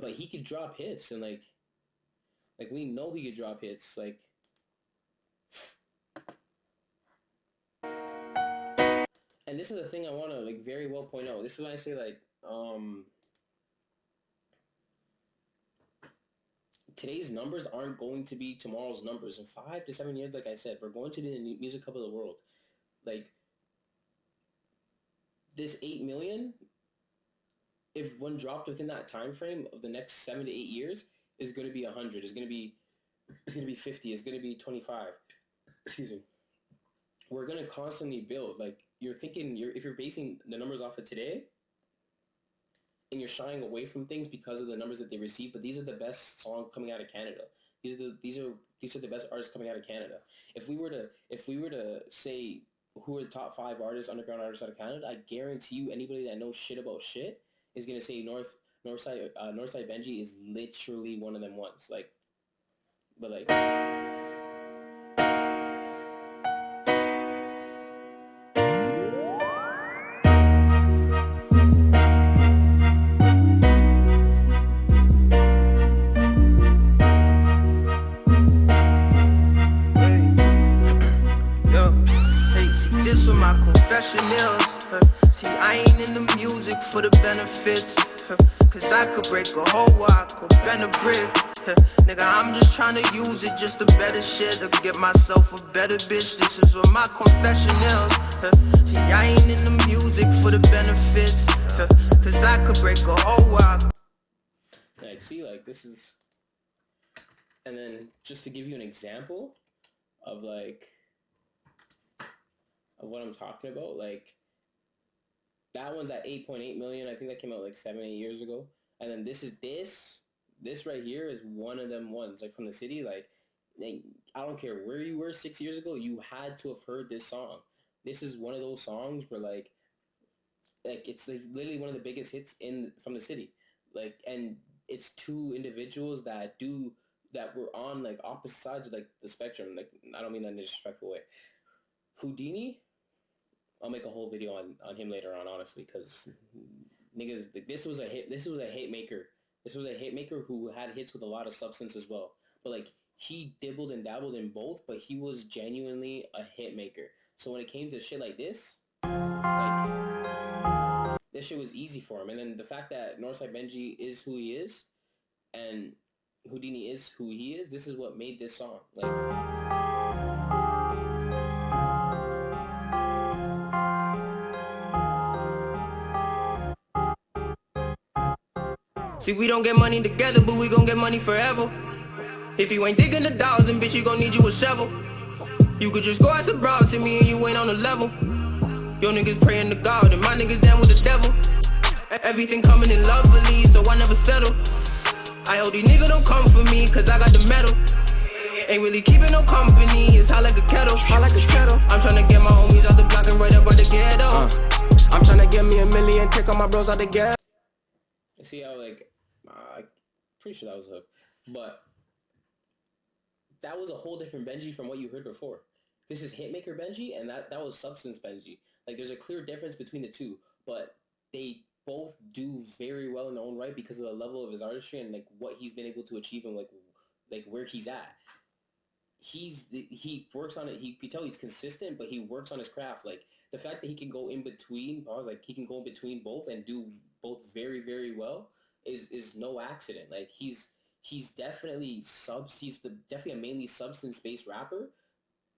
but he could drop hits, and like we know he could drop hits, like. And this is the thing I want to like very well point out. This is when I say like today's numbers aren't going to be tomorrow's numbers. In 5 to 7 years, like I said, we're going to the music hub of the world. Like this 8 million, if one dropped within that time frame of the next 7 to 8 years, is going to be 100. It's going to be 50. It's going to be 25. Excuse me. We're going to constantly build. Like you're thinking, if you're basing the numbers off of today, and you're shying away from things because of the numbers that they receive, but these are the best songs coming out of Canada. These are the best artists coming out of Canada. If we were to say who are the top 5 artists, underground artists out of Canada, I guarantee you anybody that knows shit about shit is gonna say Northside Benji is literally one of them ones. Like, but like. See, I ain't in the music for the benefits, cause I could break a whole walk or bend a brick. Nigga, I'm just trying to use it just to better shit, to get myself a better bitch. This is what my confession is. See, I ain't in the music for the benefits, cause I could break a whole walk. Like, see, like, this is... And then, just to give you an example of, like... of what I'm talking about, like that one's at 8.8 million. I think that came out like 7-8 years ago. And then this right here is one of them ones, like from the city. Like I don't care where you were 6 years ago, you had to have heard this song. This is one of those songs where like it's like literally one of the biggest hits from the city. Like, and it's two individuals that were on like opposite sides of like the spectrum. Like, I don't mean that in a disrespectful way. Houdini, I'll make a whole video on him later on, honestly, because niggas, like, this was a hit maker. This was a hit maker who had hits with a lot of substance as well. But like he dibbled and dabbled in both, but he was genuinely a hit maker. So when it came to shit like this, like this shit was easy for him. And then the fact that Northside Benji is who he is, and Houdini is who he is, this is what made this song. Like. See, we don't get money together, but we gon' get money forever. If you ain't digging the dollars, then bitch, you gon' need you a shovel. You could just go ask a broad to me and you ain't on the level. Your niggas praying to God and my niggas down with the devil. Everything coming in lovely, so I never settle. I hope these niggas don't come for me, cause I got the metal. Ain't really keeping no company, it's hot like a kettle. I'm tryna get my homies out the block and right up out the ghetto. I'm tryna get me $1 million, take all my bros out the ghetto. See how, like, I'm pretty sure that was a hook, but that was a whole different Benji from what you heard before. This is Hitmaker Benji, and that was Substance Benji. Like, there's a clear difference between the two, but they both do very well in their own right because of the level of his artistry and, like, what he's been able to achieve and, like where he's at. He works on it. You can tell he's consistent, but he works on his craft. Like, the fact that he can go in between, he can go in between both and do both very, very well is no accident. Like, he's definitely definitely a mainly substance-based rapper,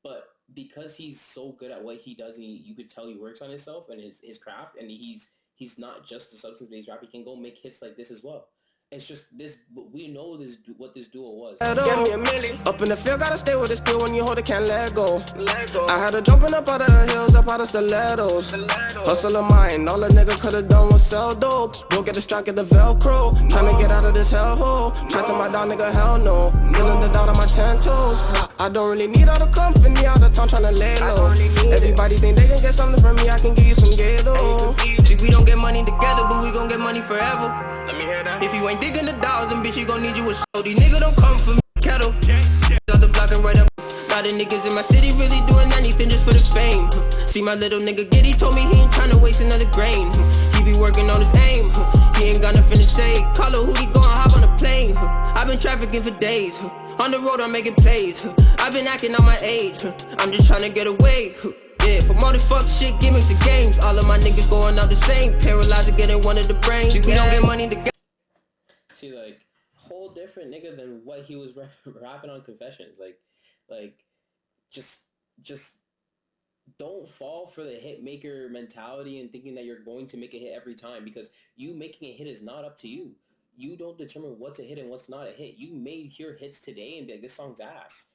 but because he's so good at what he does, and you could tell he works on himself and his craft, and he's not just a substance-based rapper. He can go make hits like this as well. It's just this. We know what this duo was. Up in the field, gotta stay with it still. When you hold it, can't let go. I had to jumping up out of the hills, up out of stilettos. Hustle of mine, all a nigga could've done was sell dope. Go get the strike at the Velcro. Tryna get out of this hellhole. Try to my dog, nigga, hell no. Feeling the doubt on my 10 toes. I don't really need all the company, all the time tryna lay low. Everybody think they can get something from me, I can give you some ghetto. See, we don't get money together, but we gon' get money forever. Let me hear that. If you ain't digging the dollars, then bitch, you gon' need you a show. These niggas don't come for me, kettle. Out the block and right up. A lot of niggas in my city really doing anything just for the fame. See my little nigga get, he told me he ain't tryna waste another grain. He be working on his aim. He ain't got nothing to say. Call her who he gon' hop on the I've been trafficking for days. On the road, I'm making plays. I've been acting on my age. I'm just trying to get away. Yeah, from all the fuck shit, gimmicks and games. All of my niggas going out the same. Paralyzed getting one of the brains. We don't get money to get. See, like, whole different nigga than what he was rapping on Confessions. Like, just don't fall for the hit maker mentality and thinking that you're going to make a hit every time, because you making a hit is not up to you. You don't determine what's a hit and what's not a hit. You may hear hits today and be like, this song's ass.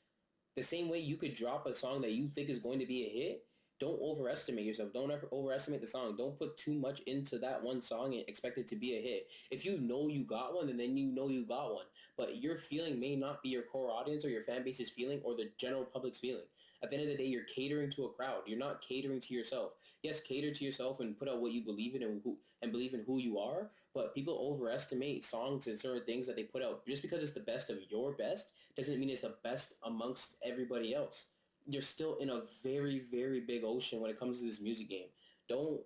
The same way you could drop a song that you think is going to be a hit. Don't overestimate yourself. Don't ever overestimate the song. Don't put too much into that one song and expect it to be a hit. If you know you got one, then you know you got one. But your feeling may not be your core audience or your fan base's feeling or the general public's feeling. At the end of the day, you're catering to a crowd. You're not catering to yourself. Yes, cater to yourself and put out what you believe in and believe in who you are. But people overestimate songs and certain things that they put out. Just because it's the best of your best doesn't mean it's the best amongst everybody else. You're still in a very, very big ocean when it comes to this music game. Don't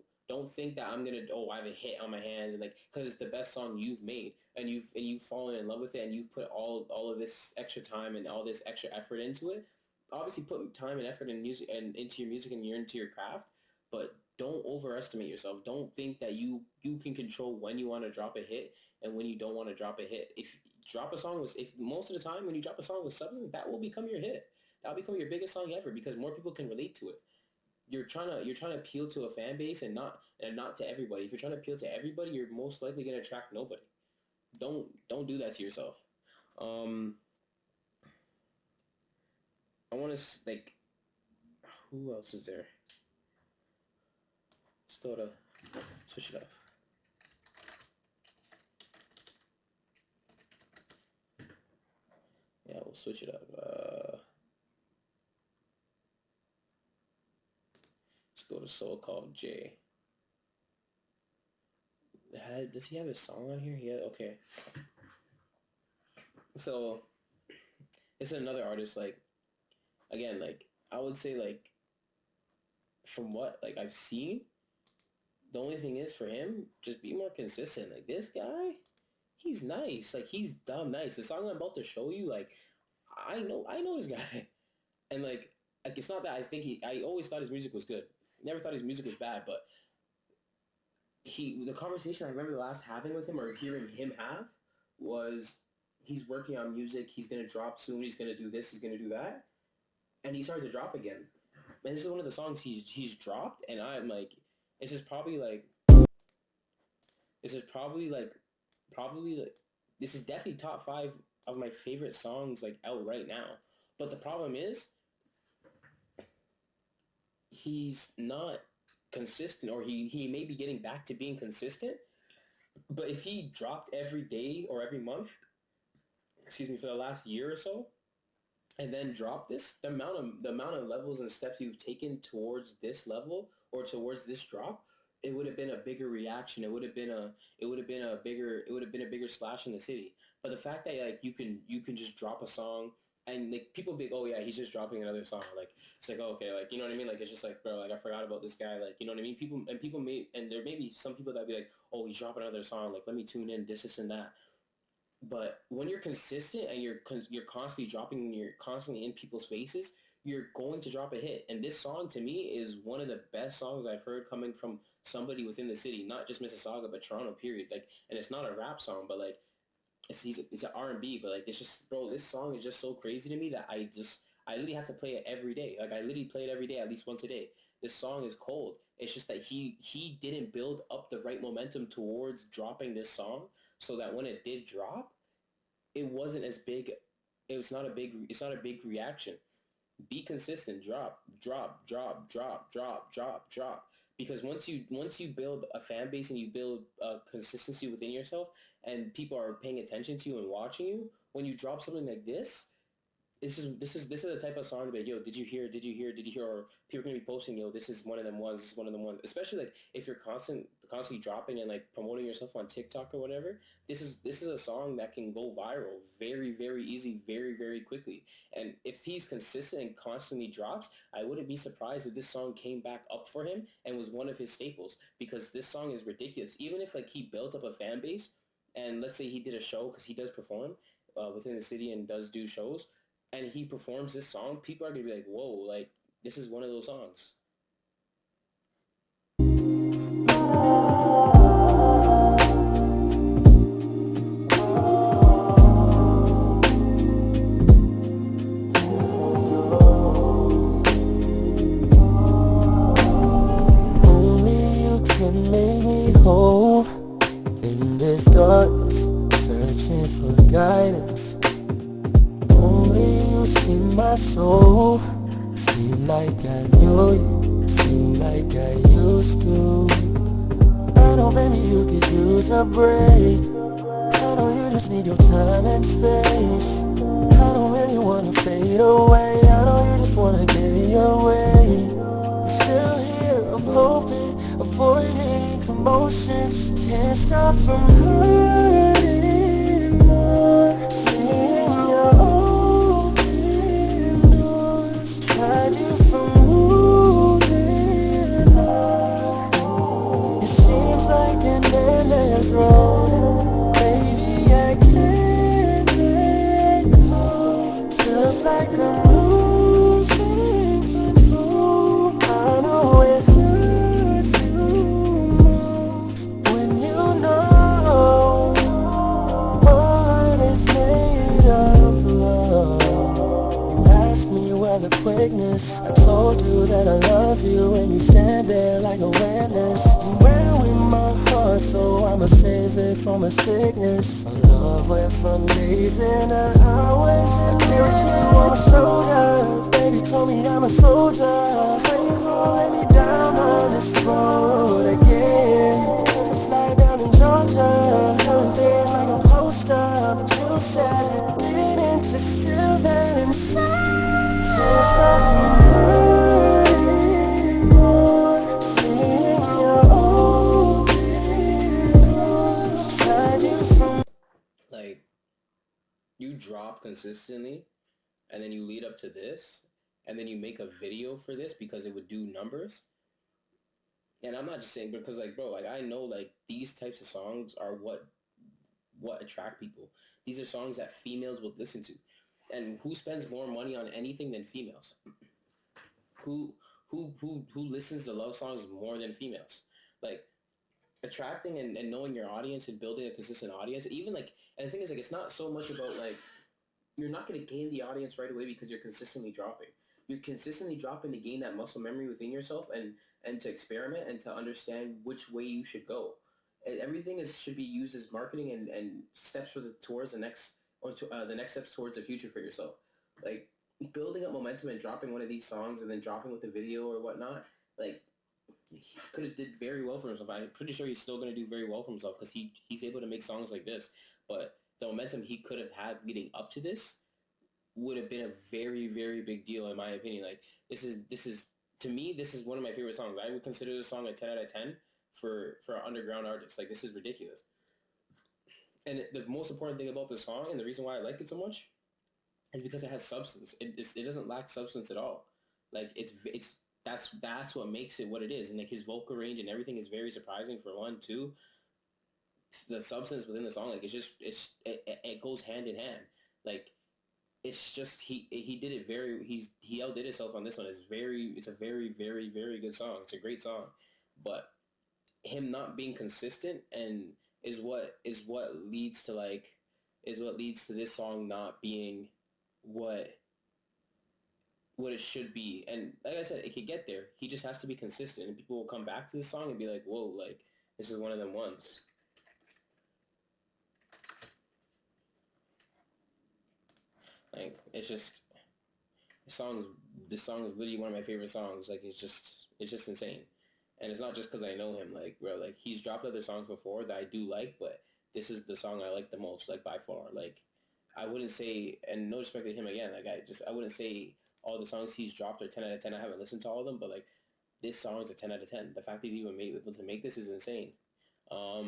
think that I'm gonna I have a hit on my hands and like because it's the best song you've made and you've fallen in love with it and you've put all of this extra time and all this extra effort into it. Obviously put time and effort in music and into your music and you're into your craft, but don't overestimate yourself. Don't think that you can control when you want to drop a hit and when you don't want to drop a hit. If most of the time when you drop a song with substance, that will become your hit. That'll become your biggest song ever because more people can relate to it. You're trying to appeal to a fan base and not to everybody. If you're trying to appeal to everybody, you're most likely going to attract nobody. Don't do that to yourself. I want to like, who else is there? Let's go to switch it up. Yeah, we'll switch it up. Let's go to Soul Called J. Does he have a song on here? Yeah, okay. So, it's another artist, like, again, like, I would say, like, from what, like, I've seen, the only thing is for him, just be more consistent. Like, this guy, he's nice. Like, he's dumb nice. The song I'm about to show you, like, I know this guy. And, like it's not that I always thought his music was good. Never thought his music was bad, but the conversation I remember last having with him or hearing him have was he's working on music. He's going to drop soon. He's going to do this. He's going to do that. And he started to drop again. And this is one of the songs he's dropped. And I'm like, this is probably this is definitely top 5 of my favorite songs like out right now. But the problem is he's not consistent, or he may be getting back to being consistent. But if he dropped every day or every month, for the last year or so, and then drop this, the amount of levels and steps you've taken towards this level or towards this drop, it would have been a bigger reaction. It would have been a bigger splash in the city. But the fact that like you can just drop a song and like people be like, oh yeah, he's just dropping another song. Like it's like, oh, okay, like you know what I mean? Like it's just like, bro, like I forgot about this guy. Like you know what I mean? There may be some people that be like, oh, he's dropping another song. Like let me tune in this and that. But when you're consistent and you're constantly dropping and you're constantly in people's faces, you're going to drop a hit. And this song to me is one of the best songs I've heard coming from somebody within the city, not just Mississauga, but Toronto, period. Like, and it's not a rap song, but like, it's an R&B, but like, it's just, bro, this song is just so crazy to me that I literally have to play it every day. Like, I literally play it every day, at least once a day. This song is cold. It's just that he didn't build up the right momentum towards dropping this song so that when it did drop, it wasn't as big. It's not a big reaction. Be consistent. Drop. Because once you build a fan base and you build a consistency within yourself, and people are paying attention to you and watching you, when you drop something like this is the type of song that, yo, did you hear? Or people are gonna be posting, yo, this is one of them ones. Especially like if you're constantly dropping and like promoting yourself on TikTok or whatever. This is a song that can go viral very, very easy, very, very quickly. And if he's consistent and constantly drops, I wouldn't be surprised if this song came back up for him and was one of his staples, because this song is ridiculous. Even if like he built up a fan base, and let's say he did a show, because he does perform, within the city and does do shows, and he performs this song, people are gonna be like, whoa, like this is one of those songs. In this darkness, searching for guidance. Only you see my soul. Seem like I knew you, seem like I used to. I know baby you could use a break. I know you just need your time and space. I don't really wanna fade away. I know you just wanna get your way. I'm still here, I'm hoping, avoiding commotions. Can't stop from hurting more. Seeing your open doors, tried you from moving on. It seems like an endless road. Baby, I can't let go. Feels like I'm losing control. I know it hurts you most when you know what is made of love. You asked me whether quickness. I told you that I love you, and you stand there like a witness. You ran with my heart, so I'ma save it from a sickness. Our love went from days into hours, and carried you on my shoulders. Baby told me I'm a soldier. How you gon' let me down on this road again? You took a flight down in Georgia, telling things like a poster, but you said you didn't, just still there inside. Can't stop from hurting more. Seeing your open doors, tried you from. Like, you drop consistently, and then you lead up to this, and then you make a video for this because it would do numbers. And I'm not just saying because, like, bro, like I know like these types of songs are what attract people. These are songs that females would listen to. And who spends more money on anything than females? Who listens to love songs more than females? Like, attracting and knowing your audience and building a consistent audience, even like, and the thing is, like, it's not so much about like, you're not going to gain the audience right away because you're consistently dropping. You're consistently dropping to gain that muscle memory within yourself, and to experiment and to understand which way you should go. And everything should be used as marketing and steps towards the next, or to, the next steps towards the future for yourself. Like, building up momentum and dropping one of these songs and then dropping with a video or whatnot, like, he could have did very well for himself. I'm pretty sure he's still going to do very well for himself because he's able to make songs like this. But the momentum he could have had leading up to this would have been a very, very big deal in my opinion. Like, this is to me, this is one of my favorite songs. I would consider this song a 10 out of 10 for underground artists. Like, this is ridiculous. And the most important thing about this song, and the reason why I like it so much, is because it has substance. It doesn't lack substance at all. Like, it's that's what makes it what it is. And like his vocal range and everything is very surprising for one. Two, the substance within the song, like it goes hand in hand. Like, it's just he did it very he outdid himself on this one. It's a very, very, very good song. It's a great song. But him not being consistent and is what leads to this song not being what it should be. And like I said, it could get there. He just has to be consistent, and people will come back to this song and be like, whoa, like, this is one of them ones. Like, it's just, this song is literally one of my favorite songs. Like, it's just insane. And it's not just because I know him. Like, bro, like, he's dropped other songs before that I do like, but this is the song I like the most, like, by far. Like, I wouldn't say, and no respect to him again, like, I wouldn't say all the songs he's dropped are 10 out of 10. I haven't listened to all of them, but, like, this song is a 10 out of 10. The fact that he's even able to make this is insane. But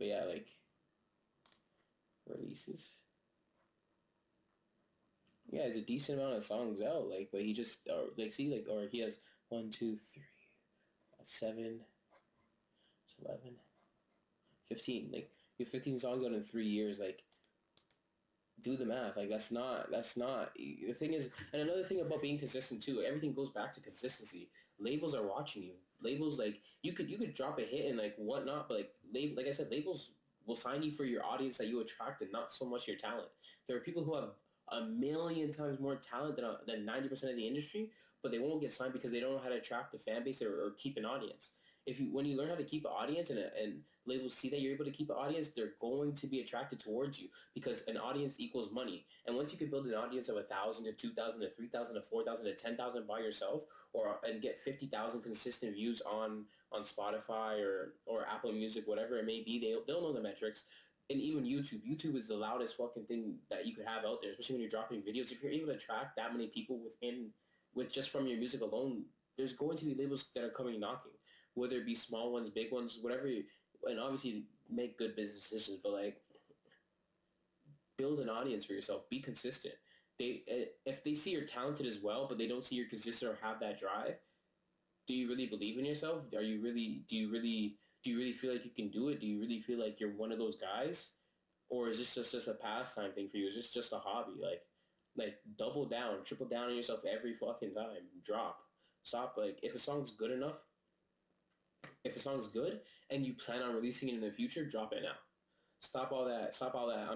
yeah, like, releases. Yeah, there's a decent amount of songs out, like, but he just, or, like, see, like, or he has 1, 2, 3, 7, 11, 15. Like, You have 15 songs out in 3 years. Like, do the math. Like, that's not the thing is. And another thing about being consistent too, everything goes back to consistency. Labels are watching you. Labels, like, you could drop a hit and like whatnot, but like I said, labels will sign you for your audience that you attract and not so much your talent. There are people who have a million times more talent than 90% of the industry, but they won't get signed because they don't know how to attract a fan base, or keep an audience. When you learn how to keep an audience, and labels see that you're able to keep an audience, they're going to be attracted towards you, because an audience equals money. And once you can build an audience of 1,000 to 2,000 to 3,000 to 4,000 to 10,000 by yourself, and get 50,000 consistent views on Spotify or Apple Music, whatever it may be, they'll know the metrics. And even YouTube is the loudest fucking thing that you could have out there, especially when you're dropping videos. If you're able to attract that many people with just from your music alone, there's going to be labels that are coming knocking, whether it be small ones, big ones, whatever. And obviously make good business decisions, but like, build an audience for yourself. Be consistent. If they see you're talented as well, but they don't see you're consistent or have that drive, do you really believe in yourself? Do you really feel like you can do it? Do you really feel like you're one of those guys? Or is this just a pastime thing for you? Is this just a hobby? Like double down, triple down on yourself every fucking time. Drop. Stop. Like, if a song's good enough, if a song's good and you plan on releasing it in the future, drop it now. Stop all that. Stop all that.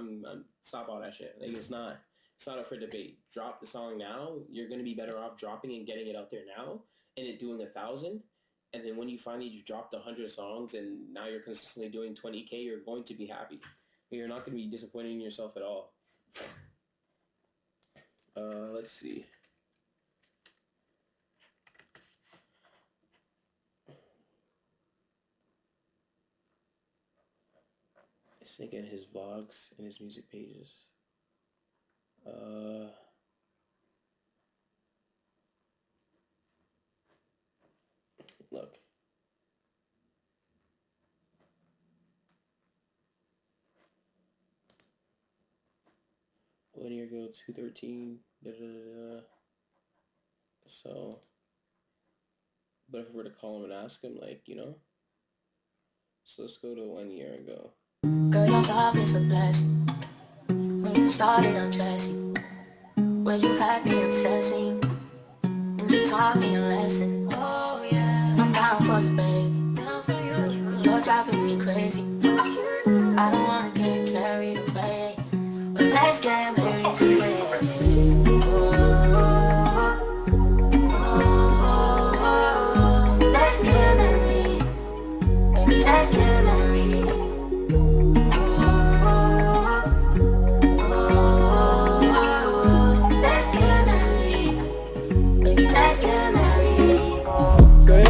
Stop all that shit. Like, it's not up for debate. Drop the song now. You're gonna be better off dropping and getting it out there now, and it doing 1,000. And then when you finally dropped 100 songs and now you're consistently doing 20K, you're going to be happy. You're not going to be disappointed in yourself at all. Let's see. Let's think in his vlogs and his music pages. Look. One year ago, 213. Da, da, da, da. So, but if we were to call him and ask him, like, so let's go to 1 year ago. Girl, your love is a blessing. When you started undressing, when you had me obsessing, and you taught me a lesson. Oh yeah, I'm down for you, baby. Down for you. You're driving me crazy. I don't wanna get carried away, but let's get married today. Let's get married, baby. Let's get married.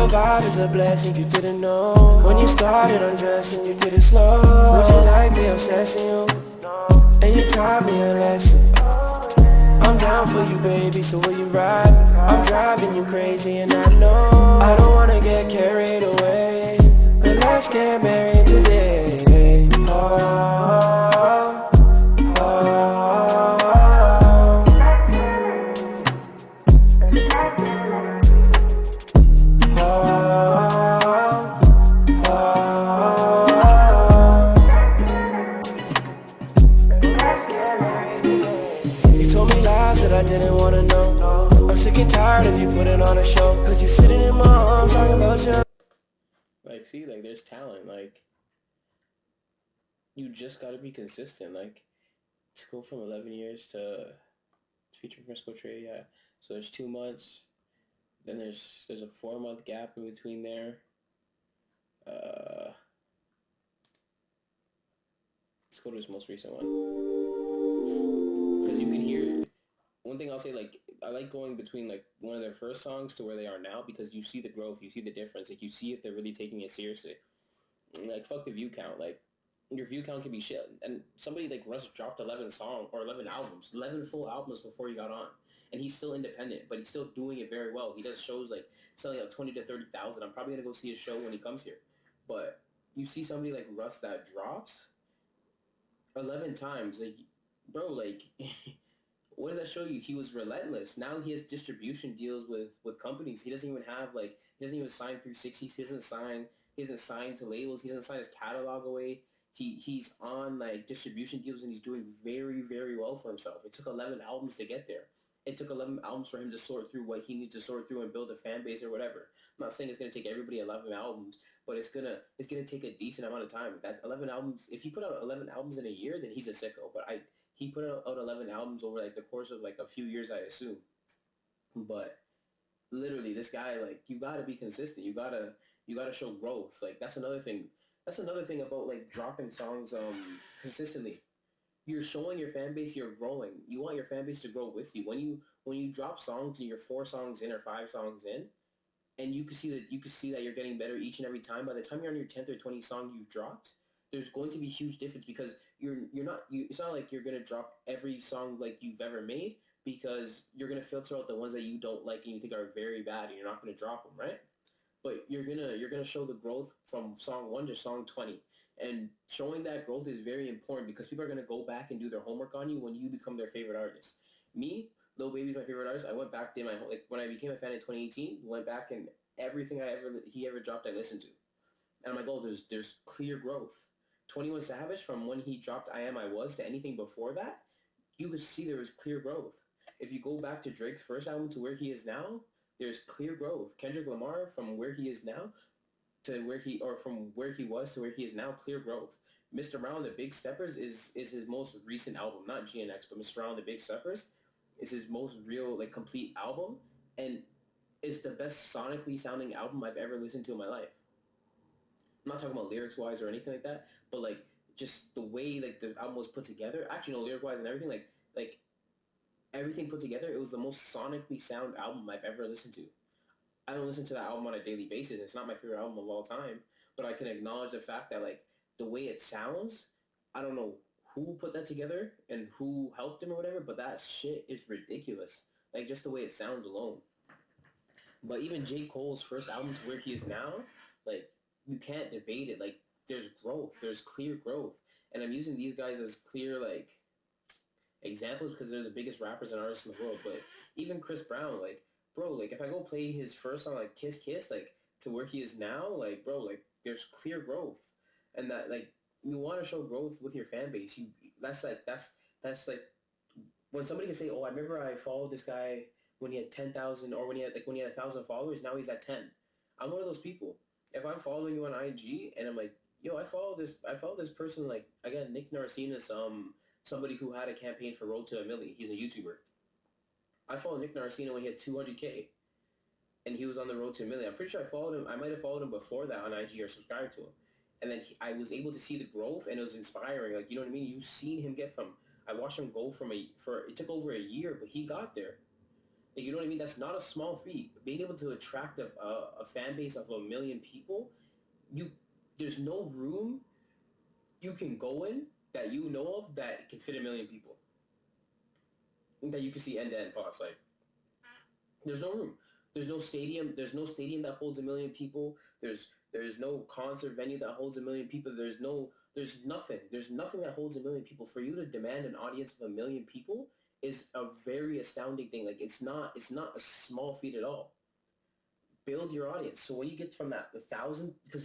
Vibe is a blessing you didn't know. When you started undressing, you did it slow. Would you like me obsessing you? And you taught me a lesson. I'm down for you, baby, so will you ride? I'm driving you crazy and I know I don't wanna get carried away, but let's get married today. Oh, oh, oh. I didn't wanna know. I'm sick and tired of you putting on a show, cause you sitting in my arms talking about you. Like, see, like, there's talent. Like, you just gotta be consistent. Like, to go from 11 years to feature Frisco Trey, yeah. So there's 2 months. Then there's a 4-month gap in between there. Let's go to his most recent one. Because you can hear. One thing I'll say, like, I like going between, like, one of their first songs to where they are now, because you see the growth, you see the difference, like, you see if they're really taking it seriously. Like, fuck the view count, like, your view count can be shit, and somebody like Russ dropped 11 songs, or 11 albums, 11 full albums before he got on, and he's still independent, but he's still doing it very well. He does shows, like, selling out 20 to 30,000. I'm probably gonna go see his show when he comes here, but you see somebody like Russ that drops 11 times, like, bro, like, what does that show you? He was relentless. Now he has distribution deals with companies. He doesn't even have, like, he doesn't even sign 360s. He doesn't sign to labels. He doesn't sign his catalog away. He's on like distribution deals and he's doing very, very well for himself. It took 11 albums to get there. It took 11 albums for him to sort through what he needs to sort through and build a fan base or whatever. I'm not saying it's gonna take everybody 11 albums, but it's gonna take a decent amount of time. That's 11 albums. If he put out 11 albums in a year, then he's a sicko. But he put out 11 albums over like the course of like a few years, I assume. But literally, this guy, like, you gotta be consistent. You gotta show growth. Like, that's another thing. That's another thing about like dropping songs consistently. You're showing your fan base you're growing. You want your fan base to grow with you. When you drop songs and you're 4 songs in or 5 songs in, and you can see that you're getting better each and every time. By the time you're on your 10th or 20th song you've dropped, there's going to be a huge difference because it's not like you're gonna drop every song like you've ever made, because you're gonna filter out the ones that you don't like and you think are very bad and you're not gonna drop them, right? But you're gonna show the growth from song 1 to song 20. And showing that growth is very important because people are going to go back and do their homework on you when you become their favorite artist. Me, Lil Baby's my favorite artist. I went back, did my like when I became a fan in 2018, went back and everything he ever dropped I listened to. And I'm like, oh, there's clear growth. 21 Savage, from when he dropped I Am I Was to anything before that, you could see there was clear growth. If you go back to Drake's first album to where he is now, there's clear growth. Kendrick Lamar, from where he is now to where from where he was to where he is now, clear growth. Mr. Brown, The Big Steppers is his most recent album, not GNX, but Mr. Brown, The Big Steppers is his most real, like, complete album, and it's the best sonically sounding album I've ever listened to in my life. I'm not talking about lyrics-wise or anything like that, but, like, just the way, like, the album was put together, actually, no, lyric-wise and everything, like, everything put together, it was the most sonically sound album I've ever listened to. I don't listen to that album on a daily basis. It's not my favorite album of all time, but I can acknowledge the fact that, like, the way it sounds, I don't know who put that together and who helped him or whatever, but that shit is ridiculous. Like, just the way it sounds alone. But even J. Cole's first album to where he is now, like, you can't debate it. Like, there's growth. There's clear growth. And I'm using these guys as clear, like, examples because they're the biggest rappers and artists in the world. But even Chris Brown, like, bro, like, if I go play his first song, like, Kiss Kiss, like, to where he is now, like, bro, like, there's clear growth. And that, like, you want to show growth with your fan base. That's like, when somebody can say, oh, I remember I followed this guy when he had 10,000, or when he had 1,000 followers, now he's at 10. I'm one of those people. If I'm following you on IG and I'm like, yo, I follow this person, like, I got Nick Narcina's, somebody who had a campaign for Road to a Milli. He's a YouTuber. I followed Nick Narcina when he had 200K, and he was on the road to a million. I'm pretty sure I followed him. I might have followed him before that on IG or subscribed to him. And then I was able to see the growth, and it was inspiring. Like, you know what I mean? You've seen him get from, I watched him go it took over a year, but he got there. Like, you know what I mean? That's not a small feat. Being able to attract a fan base of 1 million people, there's no room you can go in that you know of that can fit 1 million people. That you can see end-to-end pause. Like, there's no room. There's no stadium that holds 1 million people. There's no concert venue that holds 1 million people. There's nothing that holds 1 million people. For you to demand an audience of 1 million people is a very astounding thing. Like, it's not a small feat at all. Build your audience. So when you get from that 1,000, because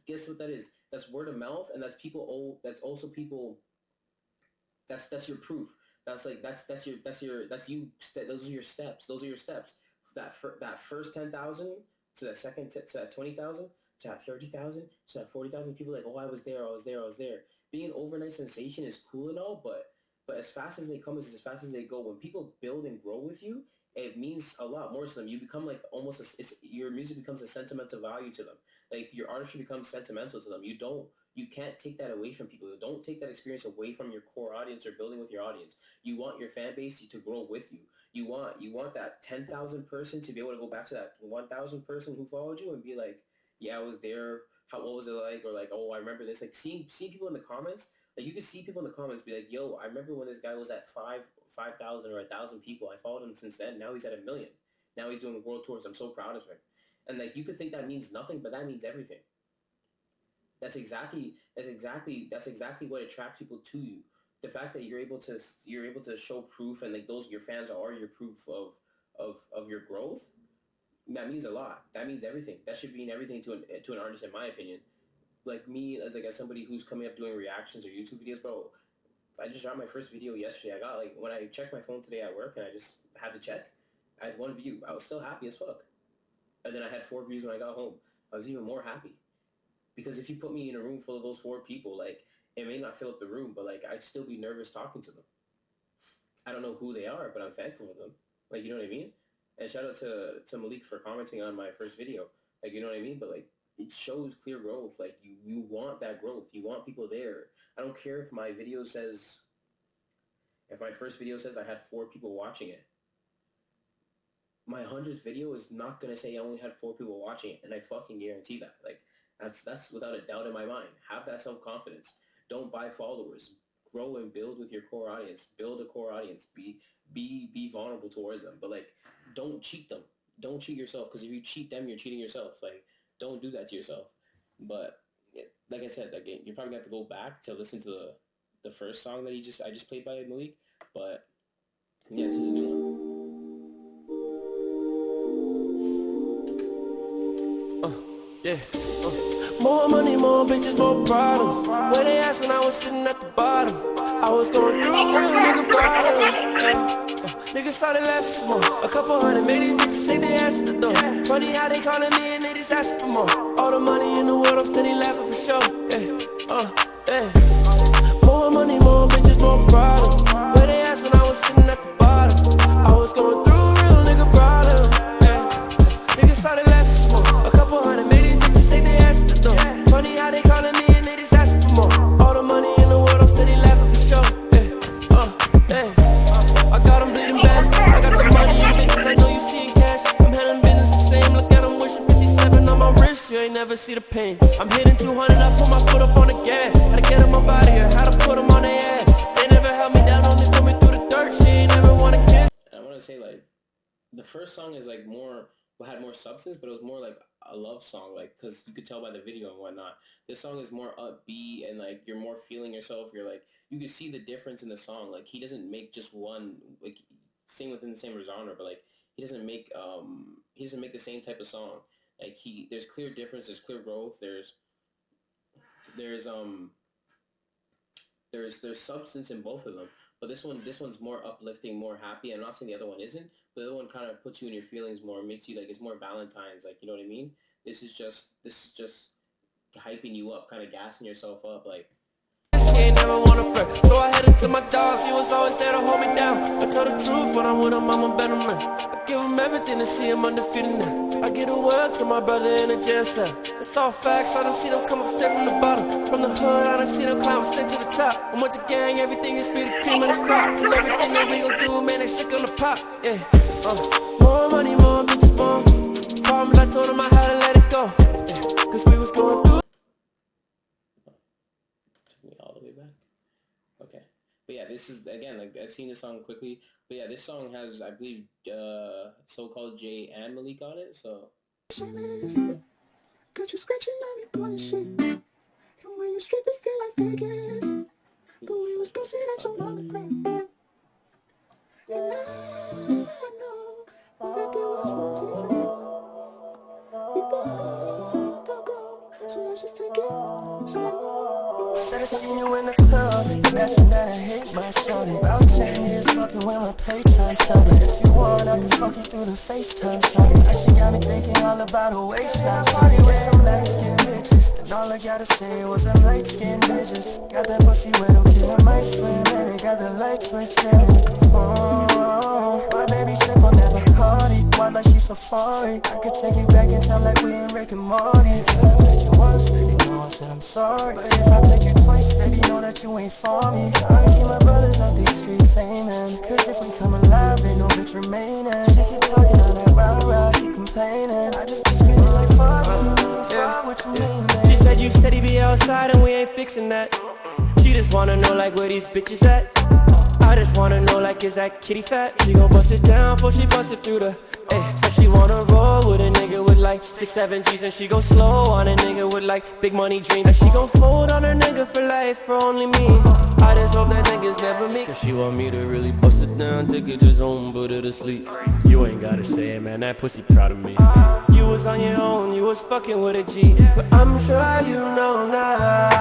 guess what that is? That's word of mouth, and that's people. That's also people. That's your proof. That's you. Those are your steps. That first 10,000 to that second to that 20,000 to that 30,000 to that 40,000 people, like, oh, I was there. Being an overnight sensation is cool and all, but as fast as they come is as fast as they go. When people build and grow with you, it means a lot more to them. You become like your music becomes a sentimental value to them. Like, your artistry becomes sentimental to them. You can't take that away from people. Don't take that experience away from your core audience or building with your audience. You want your fan base to grow with you. You want that 10,000 person to be able to go back to that 1,000 person who followed you and be like, yeah, I was there. What was it like? Or like, oh, I remember this. Like, seeing people in the comments, like, you can see people in the comments be like, yo, I remember when this guy was at 5,000 or 1,000 people. I followed him since then. Now he's at 1 million. Now he's doing world tours. I'm so proud of him. And, like, you could think that means nothing, but that means everything. That's exactly what attracts people to you. The fact that you're able to show proof, and, like, those your fans are your proof of your growth. That means a lot. That means everything. That should mean everything to an artist, in my opinion. like me as somebody who's coming up doing reactions or YouTube videos, bro. I just dropped my first video yesterday. I got when I checked my phone today at work and I just had to check, I had 1 view. I was still happy as fuck. And then I had 4 views when I got home. I was even more happy. Because if you put me in a room full of those 4 people, like, it may not fill up the room, but like, I'd still be nervous talking to them. I don't know who they are, but I'm thankful for them. Like, you know what I mean? And shout out to Malik for commenting on my first video. Like, you know what I mean? But like, it shows clear growth. Like, you want that growth. You want people there. I don't care if my video says, if my first video says I had 4 people watching it. My 100th video is not going to say I only had 4 people watching it, and I fucking guarantee that. Like, that's without a doubt in my mind. Have that self-confidence. Don't buy followers. Grow and build with your core audience. Build a core audience. Be vulnerable towards them. But, like, don't cheat them. Don't cheat yourself, because if you cheat them, you're cheating yourself. Like, don't do that to yourself. But like I said, like, you're probably going to have to go back to listen to the first song that I just played by Malik. But yeah, this is a new one. More money, more bitches, more problems. Where they asked when I was sitting at the bottom. I was going through real nigga problems. Niggas started laughing some more. A couple hundred made these bitches say they asked the door. Funny how they calling me and they just asking for more. All the money in the world, I'm steady laughing for sure. More money, more bitches, more problems. Where they asked when I was sitting at the bottom. I was going through real nigga problems. Niggas started laughing some more. A couple hundred made these bitches say they asked the door. Funny how they calling me and they just asking for more. All the money in the world, I'm steady laughing for sure. I got them bleeding back. I got the money and bitches, I know you seeing cash. I'm handling business the same. Look at them wishing 57 on my wrist. You ain't never see the pain. I'm hitting 200, I put my foot up on the gas. Had to get them up out of here, had to put them on their ass. They never held me down, only put me through the dirt. She ain't never wanna kiss. I want to say, like, the first song is like had more substance, but it was more like a love song, like, because you could tell by the video and whatnot. This song is more upbeat and like you're more feeling yourself. You're like, you can see the difference in the song. Like, he doesn't make just one, like, sing within the same genre, but like he doesn't make the same type of song. Like, there's clear difference, there's clear growth, there's substance in both of them. But this one's more uplifting, more happy. I'm not saying the other one isn't, but the other one kind of puts you in your feelings more, makes you like, it's more Valentine's, like, you know what I mean? This is just hyping you up, kind of gassing yourself up, like. She ain't never wanna flirt, so I headed to my dog. He was always there to hold me down. I tell the truth when I'm with him, I'm a better man. I give him everything to see him undefeated now. I get a word to my brother in a jail cell. It's all facts, I done see them come up straight from the bottom. From the hood, I done see them climb straight to the top. I'm with the gang, everything is be the cream of the crop. And everything that we gon' do, man, they shake on the pop. Yeah, more money, more bitches, more problems. I told him I had to let it go. Yeah, cause we was going through. All the way back. Okay. But yeah, this is, again, like, I've seen this song quickly. But yeah, this song has, I believe, so-called Jay and Malik on it, so. Got you scratching on your bullshit. And when you strip it, feel like Vegas. But we was posted at your mama crib. And I know that there was one different. We both don't go, so let's just take it slow. Said I seen you in the club, asking that I hate my shorty. About 10 years fucking with my playtime shorty. If you want, I can fuck you through the FaceTime shorty. She got me thinking all about her waistline. Party with some light-skinned bitches, and all I gotta say was them light-skinned bitches. Got that pussy wet, okay, I might swim, and it got the light switch in it. Oh, my baby slip on that Bacardi, wild like she safari. I could take you back in time like we in Rick and Morty. If I played you once, baby, no, I said I'm sorry. But if I played you twice, baby, know that you ain't for me. I keep my brothers off these streets aiming, cause if we come alive, ain't no bitch remaining. She keep talking on that rah-rah, keep complaining. I just be screaming like fuck you, fuck what you mean, man. She said you steady be outside and we ain't fixing that. She just wanna know like where these bitches at. I just wanna know, like, is that kitty fat? She gon' bust it down before she bust it through the. Said she wanna roll with a nigga with like 6, 7 G's, and she go slow on a nigga with like big money dreams. And she gon' fold on her nigga for life, for only me. I just hope that niggas never meet, cause she want me to really bust it down, take it to zone, put her to sleep. You ain't gotta say it, man, that pussy proud of me. You was on your own, you was fucking with a G, but I'm sure you know now.